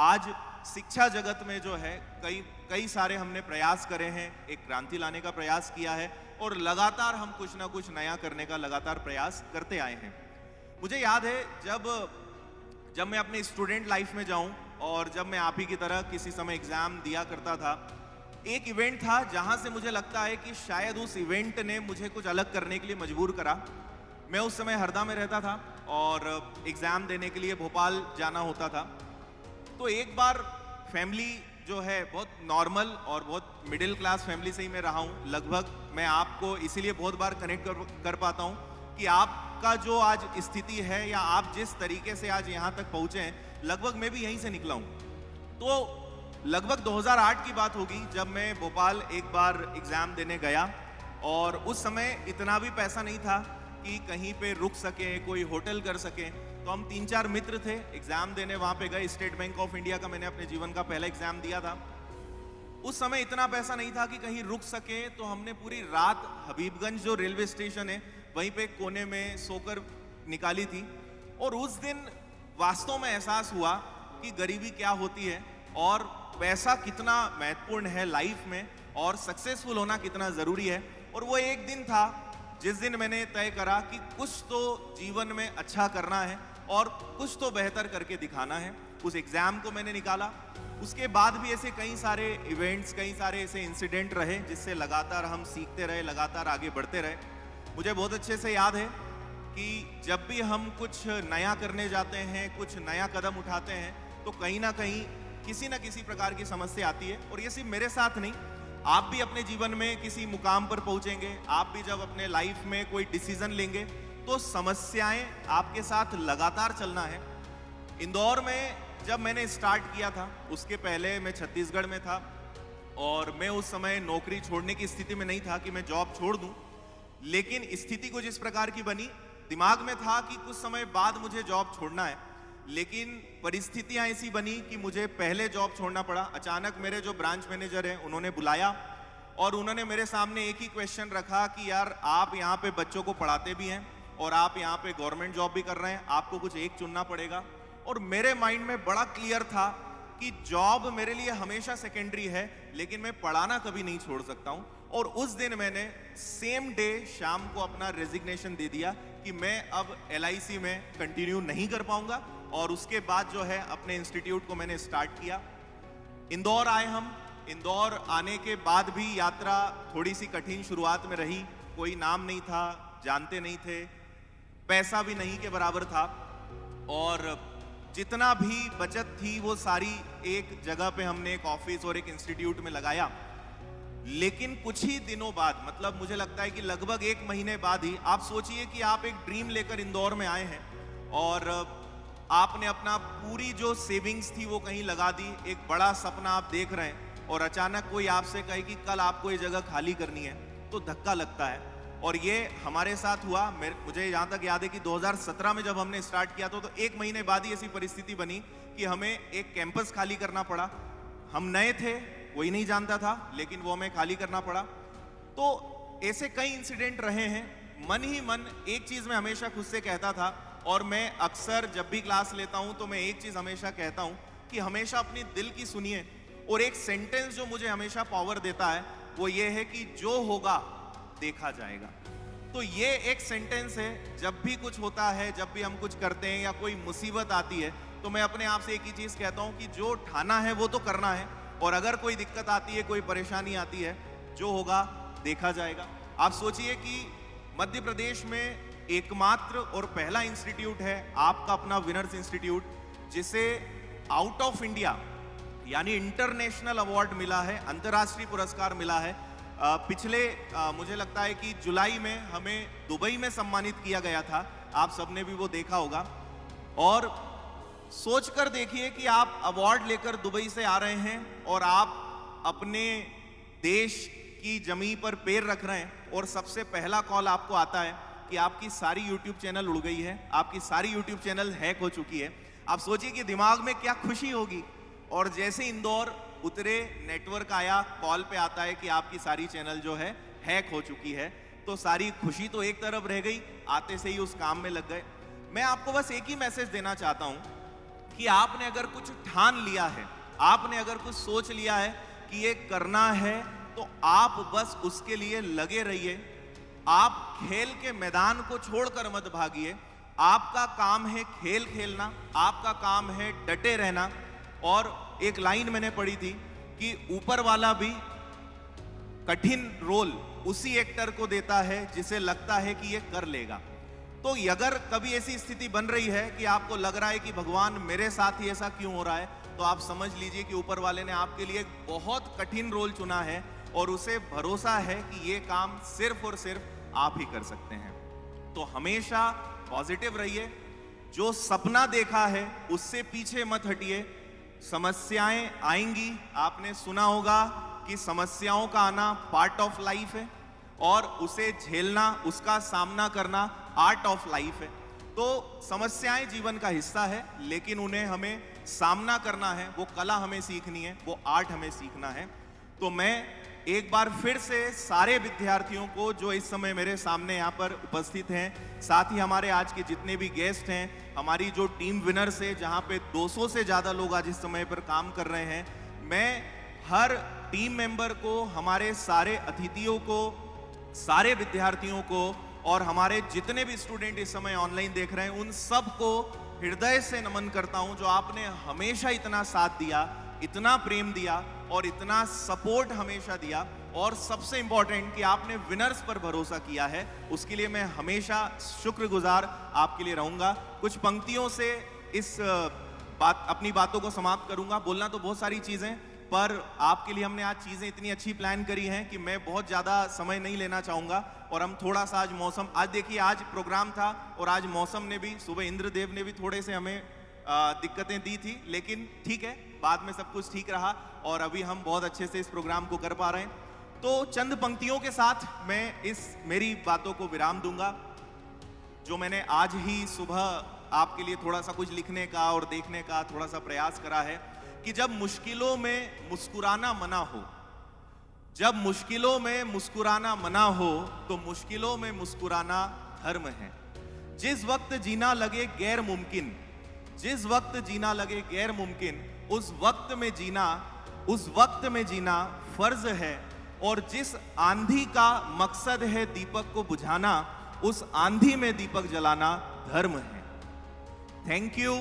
आज शिक्षा जगत में जो है कई कई सारे हमने प्रयास करे हैं, एक क्रांति लाने का प्रयास किया है और लगातार हम कुछ ना कुछ नया करने का लगातार प्रयास करते आए हैं। मुझे याद है जब मैं अपने स्टूडेंट लाइफ में जाऊं और जब मैं आप ही की तरह किसी समय एग्जाम दिया करता था, एक इवेंट था जहां से मुझे लगता है कि शायद उस इवेंट ने मुझे कुछ अलग करने के लिए मजबूर करा। मैं उस समय हरदा में रहता था और एग्जाम देने के लिए भोपाल जाना होता था। तो एक बार फैमिली जो है बहुत नॉर्मल और बहुत मिडिल क्लास फैमिली से ही मैं रहा हूँ। लगभग मैं आपको इसीलिए बहुत बार कनेक्ट कर पाता हूँ कि आपका जो आज स्थिति है या आप जिस तरीके से आज यहाँ तक पहुँचे हैं, लगभग मैं भी यहीं से निकला हूँ। तो लगभग 2008 की बात होगी जब मैं भोपाल एक बार एग्जाम देने गया और उस समय इतना भी पैसा नहीं था कि कहीं पे रुक सके, कोई होटल कर सके। तो हम 3-4 मित्र थे, एग्जाम देने वहां पे गए। स्टेट बैंक ऑफ इंडिया का मैंने अपने जीवन का पहला एग्जाम दिया था। उस समय इतना पैसा नहीं था कि कहीं रुक सके, तो हमने पूरी रात हबीबगंज जो रेलवे स्टेशन है वहीं पे कोने में सोकर निकाली थी। और उस दिन वास्तव में एहसास हुआ कि गरीबी क्या होती है और पैसा कितना महत्वपूर्ण है लाइफ में और सक्सेसफुल होना कितना जरूरी है। और वो एक दिन था जिस दिन मैंने तय करा कि कुछ तो जीवन में अच्छा करना है और कुछ तो बेहतर करके दिखाना है। उस एग्जाम को मैंने निकाला। उसके बाद भी ऐसे कई सारे इवेंट्स, कई सारे ऐसे इंसिडेंट रहे जिससे लगातार हम सीखते रहे, लगातार आगे बढ़ते रहे। मुझे बहुत अच्छे से याद है कि जब भी हम कुछ नया करने जाते हैं, कुछ नया कदम उठाते हैं, तो कहीं ना कहीं किसी ना किसी प्रकार की समस्या आती है। और ये सिर्फ मेरे साथ नहीं, आप भी अपने जीवन में किसी मुकाम पर पहुंचेंगे, आप भी जब अपने लाइफ में कोई डिसीजन लेंगे तो समस्याएं आपके साथ लगातार चलना है। इंदौर में जब मैंने स्टार्ट किया था, उसके पहले मैं छत्तीसगढ़ में था और मैं उस समय नौकरी छोड़ने की स्थिति में नहीं था कि मैं जॉब छोड़ दूं। लेकिन स्थिति कुछ इस प्रकार की बनी, दिमाग में था कि कुछ समय बाद मुझे जॉब छोड़ना है, लेकिन परिस्थितियां ऐसी बनी कि मुझे पहले जॉब छोड़ना पड़ा। अचानक मेरे जो ब्रांच मैनेजर हैं उन्होंने बुलाया और उन्होंने मेरे सामने एक ही क्वेश्चन रखा कि यार आप यहाँ पे बच्चों को पढ़ाते भी हैं और आप यहाँ पे गवर्नमेंट जॉब भी कर रहे हैं, आपको कुछ एक चुनना पड़ेगा। और मेरे माइंड में बड़ा क्लियर था कि जॉब मेरे लिए हमेशा सेकेंडरी है, लेकिन मैं पढ़ाना कभी नहीं छोड़ सकता हूँ। और उस दिन मैंने सेम डे शाम को अपना रेजिग्नेशन दे दिया कि मैं अब LIC में कंटिन्यू नहीं कर पाऊंगा। और उसके बाद जो है अपने इंस्टीट्यूट को मैंने स्टार्ट किया। इंदौर आए हम। इंदौर आने के बाद भी यात्रा थोड़ी सी कठिन शुरुआत में रही। कोई नाम नहीं था, जानते नहीं थे, पैसा भी नहीं के बराबर था और जितना भी बचत थी वो सारी एक जगह पे हमने एक ऑफिस और एक इंस्टीट्यूट में लगाया। लेकिन कुछ ही दिनों बाद, मतलब मुझे लगता है कि लगभग 1 महीने बाद ही, आप सोचिए कि आप एक ड्रीम लेकर इंदौर में आए हैं और आपने अपना पूरी जो सेविंग्स थी वो कहीं लगा दी, एक बड़ा सपना आप देख रहे हैं और अचानक कोई आपसे कहे कि कल आपको ये जगह खाली करनी है, तो धक्का लगता है। और ये हमारे साथ हुआ। मुझे यहाँ तक याद है कि 2017 में जब हमने स्टार्ट किया था तो 1 महीने बाद ही ऐसी परिस्थिति बनी कि हमें एक कैंपस खाली करना पड़ा। हम नए थे, कोई नहीं जानता था, लेकिन वो हमें खाली करना पड़ा। तो ऐसे कई इंसिडेंट रहे हैं। मन ही मन एक चीज मैं हमेशा खुद से कहता था और मैं अक्सर जब भी क्लास लेता हूं तो मैं एक चीज हमेशा कहता हूं कि हमेशा अपनी दिल की सुनिए। और एक सेंटेंस जो मुझे हमेशा पावर देता है वो ये है कि जो होगा देखा जाएगा। तो ये एक सेंटेंस है। जब भी कुछ होता है, जब भी हम कुछ करते हैं या कोई मुसीबत आती है, तो मैं अपने आप से एक ही चीज कहता हूं कि जो ठाना है वो तो करना है। और अगर कोई दिक्कत आती है, कोई परेशानी आती है, जो होगा देखा जाएगा। आप सोचिए कि मध्य प्रदेश में एकमात्र और पहला इंस्टीट्यूट है आपका अपना विनर्स इंस्टीट्यूट, जिसे आउट ऑफ इंडिया यानी इंटरनेशनल अवार्ड मिला है, अंतर्राष्ट्रीय पुरस्कार मिला है। पिछले मुझे लगता है कि जुलाई में हमें दुबई में सम्मानित किया गया था। आप सबने भी वो देखा होगा। और सोचकर देखिए कि आप अवार्ड लेकर दुबई से आ रहे हैं और आप अपने देश की जमीन पर पैर रख रहे हैं और सबसे पहला कॉल आपको आता है कि आपकी सारी यूट्यूब चैनल उड़ गई है, आपकी सारी यूट्यूब चैनल हैक हो चुकी है। आप सोचिए कि दिमाग में क्या खुशी होगी। और जैसे इंदौर उतरे, नेटवर्क आया, कॉल पे आता है कि आपकी सारी चैनल जो है हैक हो चुकी है, तो सारी खुशी तो एक तरफ रह गई, आते से ही उस काम में लग गए। मैं आपको बस एक ही मैसेज देना चाहता हूं कि आपने अगर कुछ ठान लिया है, आपने अगर कुछ सोच लिया है कि ये करना है, तो आप बस उसके लिए लगे रहिए। आप खेल के मैदान को छोड़कर मत भागिए। आपका काम है खेल खेलना, आपका काम है डटे रहना। और एक लाइन मैंने पढ़ी थी कि ऊपर वाला भी कठिन रोल उसी एक्टर को देता है जिसे लगता है कि ये कर लेगा। तो अगर कभी ऐसी स्थिति बन रही है कि आपको लग रहा है कि भगवान मेरे साथ ही ऐसा क्यों हो रहा है, तो आप समझ लीजिए कि ऊपर वाले ने आपके लिए एक बहुत कठिन रोल चुना है और उसे भरोसा है कि ये काम सिर्फ और सिर्फ आप ही कर सकते हैं। तो हमेशा पॉजिटिव रहिए। जो सपना देखा है उससे पीछे मत हटिए। समस्याएं आएंगी, आपने सुना होगा कि समस्याओं का आना पार्ट ऑफ लाइफ है और उसे झेलना, उसका सामना करना आर्ट ऑफ लाइफ है। तो समस्याएं जीवन का हिस्सा है, लेकिन उन्हें हमें सामना करना है, वो कला हमें सीखनी है, वो आर्ट हमें सीखना है। तो मैं एक बार फिर से सारे विद्यार्थियों को जो इस समय मेरे सामने यहाँ पर उपस्थित हैं, साथ ही हमारे आज के जितने भी गेस्ट हैं, हमारी जो टीम विनर्स है जहाँ पे 200 से ज़्यादा लोग आज इस समय पर काम कर रहे हैं, मैं हर टीम मेंबर को, हमारे सारे अतिथियों को, सारे विद्यार्थियों को और हमारे जितने भी स्टूडेंट इस समय ऑनलाइन देख रहे हैं, उन सब को हृदय से नमन करता हूं जो आपने हमेशा इतना साथ दिया, इतना प्रेम दिया और इतना सपोर्ट हमेशा दिया। और सबसे इंपॉर्टेंट कि आपने विनर्स पर भरोसा किया है, उसके लिए मैं हमेशा शुक्रगुजार आपके लिए रहूंगा। कुछ पंक्तियों से इस अपनी बातों को समाप्त करूंगा। बोलना तो बहुत सारी चीजें, पर आपके लिए हमने आज चीजें इतनी अच्छी प्लान करी हैं कि मैं बहुत ज्यादा समय नहीं लेना चाहूंगा। और हम थोड़ा सा आज मौसम, आज देखिए आज प्रोग्राम था और आज मौसम ने भी, सुबह इंद्रदेव ने भी थोड़े से हमें दिक्कतें दी थी, लेकिन ठीक है, बाद में सब कुछ ठीक रहा और अभी हम बहुत अच्छे से इस प्रोग्राम को कर पा रहे हैं। तो चंद पंक्तियों के साथ मैं इस मेरी बातों को विराम दूंगा, जो मैंने आज ही सुबह आपके लिए थोड़ा सा कुछ लिखने का और देखने का थोड़ा सा प्रयास करा है कि जब मुश्किलों में मुस्कुराना मना हो, जब मुश्किलों में मुस्कुराना मना हो, तो मुश्किलों में मुस्कुराना धर्म है। जिस वक्त जीना लगे गैर मुमकिन, जिस वक्त जीना लगे गैर मुमकिन, उस वक्त में जीना फर्ज है। और जिस आंधी का मकसद है दीपक को बुझाना, उस आंधी में दीपक जलाना धर्म है। Thank you.